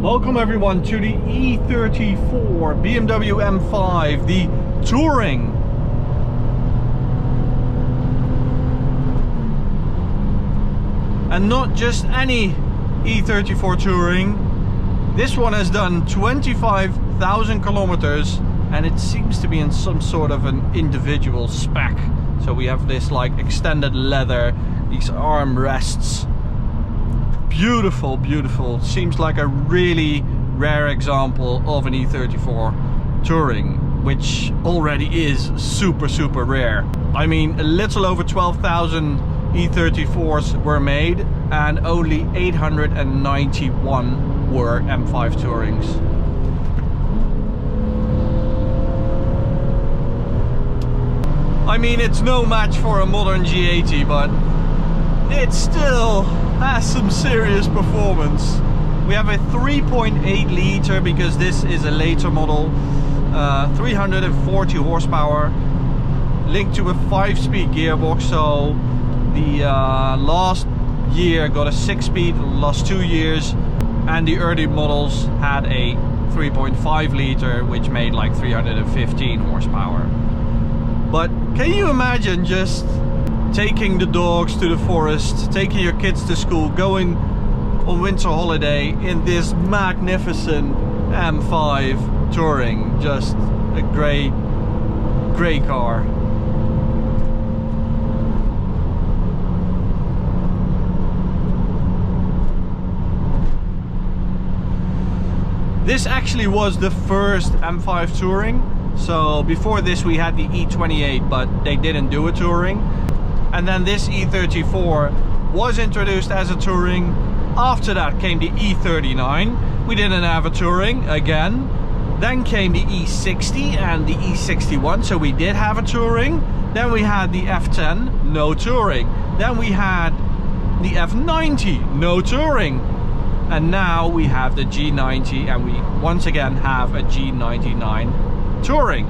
Welcome everyone to the E34 BMW M5, the Touring. And not just any E34 Touring. This one has done 25,000 kilometers and it seems to be in some sort of an individual spec. So we have this like extended leather, these armrests. Beautiful, beautiful. Seems like a really rare example of an E34 Touring, which already is super, super rare. I mean, a little over 12,000 E34s were made and only 891 were M5 Tourings. I mean, it's no match for a modern G80, but it still has some serious performance. We have a 3.8 liter because this is a later model, 340 horsepower, linked to a 5-speed gearbox. So the last year got a 6-speed, last 2 years, and the early models had a 3.5 liter which made like 315 horsepower. But can you imagine just taking the dogs to the forest, taking your kids to school, going on winter holiday in this magnificent M5 Touring? Just a great car. This actually was the first M5 Touring. So before this we had the E28, but they didn't do a Touring. And then this E34 was introduced as a Touring. After that came the E39. We didn't have a Touring again. Then came the E60 and the E61, so we did have a Touring. Then we had the F10, no Touring. Then we had the F90, no Touring. And now we have the G90 and we once again have a G99 Touring.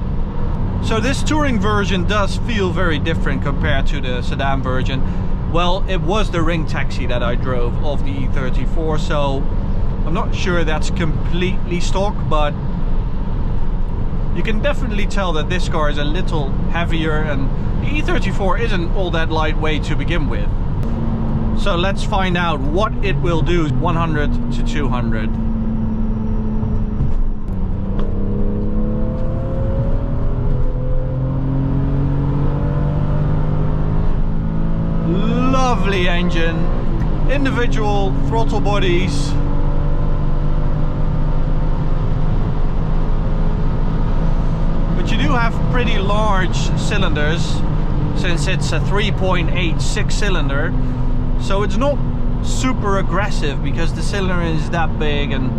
So this Touring version does feel very different compared to the sedan version. Well, it was the ring taxi that I drove of the E34, so I'm not sure that's completely stock, but you can definitely tell that this car is a little heavier, and the E34 isn't all that lightweight to begin with. So let's find out what it will do 100 to 200. Lovely engine, individual throttle bodies. But you do have pretty large cylinders since it's a 3.8 6-cylinder. So it's not super aggressive because the cylinder is that big, and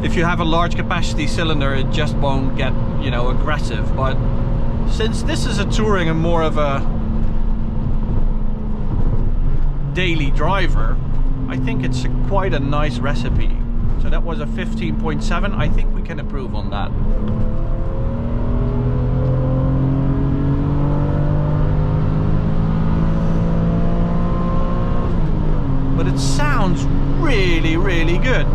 if you have a large capacity cylinder it just won't get, you know, aggressive. But since this is a Touring and more of a daily driver, I think it's quite a nice recipe. So that was a 15.7. I think we can improve on that. But it sounds really, really good.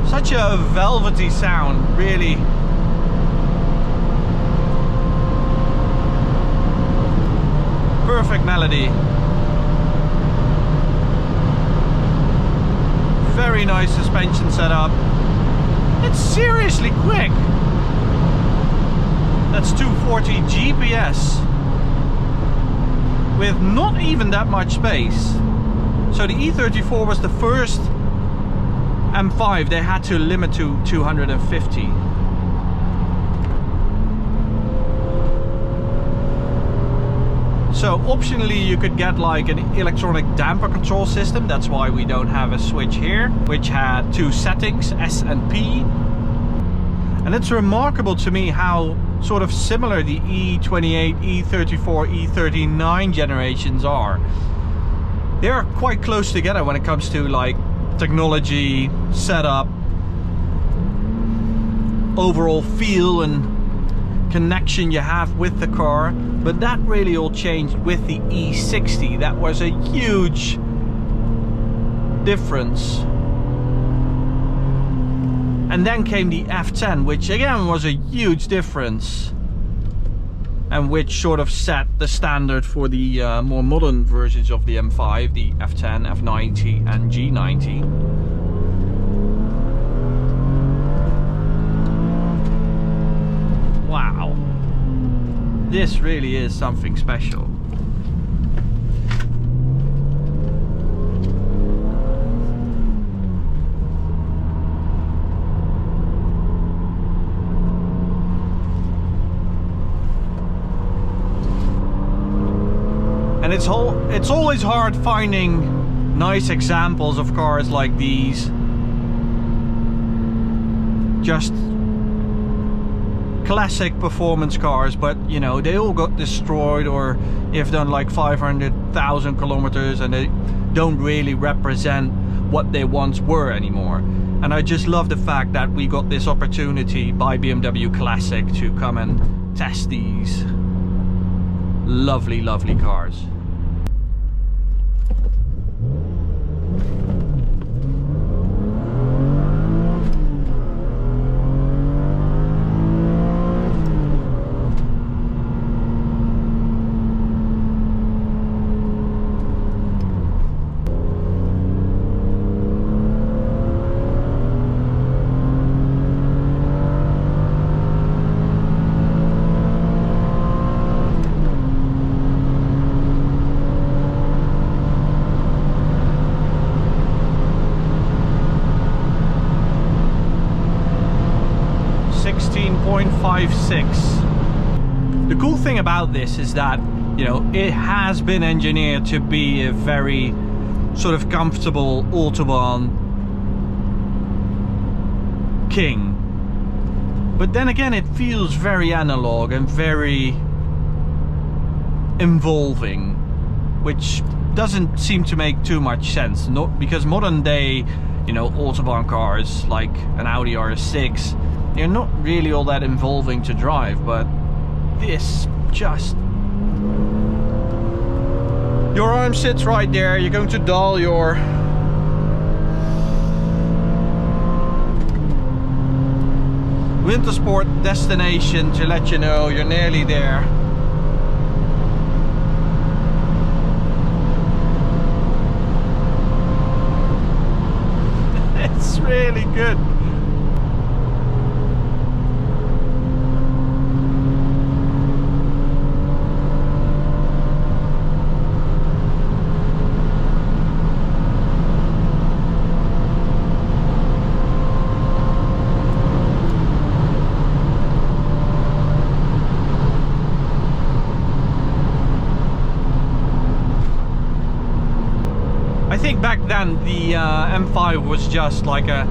Such a velvety sound, really. Perfect melody. Very nice suspension setup. It's seriously quick. That's 240 GPS with not even that much space. So the E34 was the first M5 they had to limit to 250. So optionally you could get like an electronic damper control system. That's why we don't have a switch here, which had 2 settings, S and P. And it's remarkable to me how sort of similar the E28, E34, E39 generations are. They are quite close together when it comes to like technology, setup, overall feel and connection you have with the car. But that really all changed with the E60. That was a huge difference. And then came the F10, which again was a huge difference, and which sort of set the standard for the more modern versions of the M5, the F10, F90 and G90. Wow, this really is something special. And it's always hard finding nice examples of cars like these. Just classic performance cars, but you know, they all got destroyed or have done like 500,000 kilometers and they don't really represent what they once were anymore. And I just love the fact that we got this opportunity by BMW Classic to come and test these lovely, lovely cars. The cool thing about this is that, you know, it has been engineered to be a very sort of comfortable Autobahn king, but then again it feels very analog and very involving, which doesn't seem to make too much sense. Not because modern day, you know, Autobahn cars like an Audi RS6, they're not really all that involving to drive, but this just... Your arm sits right there, you're going to dial your winter sport destination to let you know you're nearly there. It's really good. I think back then the M5 was just like the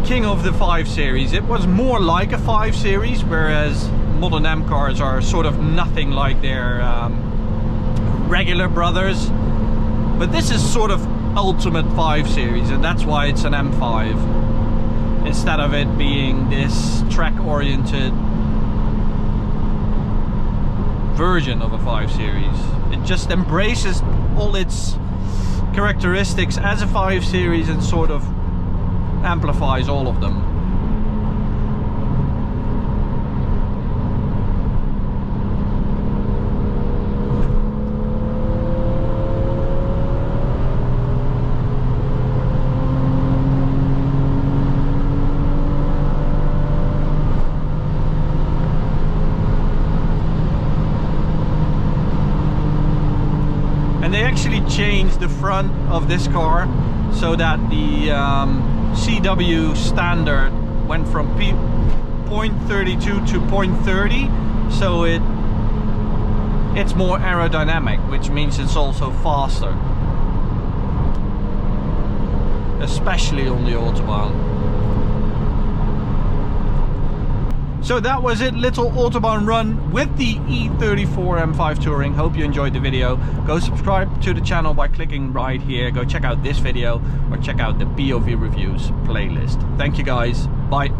king of the 5 Series. It was more like a 5 Series, whereas modern M cars are sort of nothing like their regular brothers. But this is sort of ultimate 5 Series, and that's why it's an M5 instead of it being this track-oriented version of a 5 Series. It just embraces all its characteristics as a 5 Series and sort of amplifies all of them. And they actually changed the front of this car so that the CW standard went from 0.32 to 0.30, so it's more aerodynamic, which means it's also faster, especially on the Autobahn. So that was it, little Autobahn run with the E34 M5 Touring. Hope you enjoyed the video. Go subscribe to the channel by clicking right here. Go check out this video or check out the POV Reviews playlist. Thank you guys. Bye.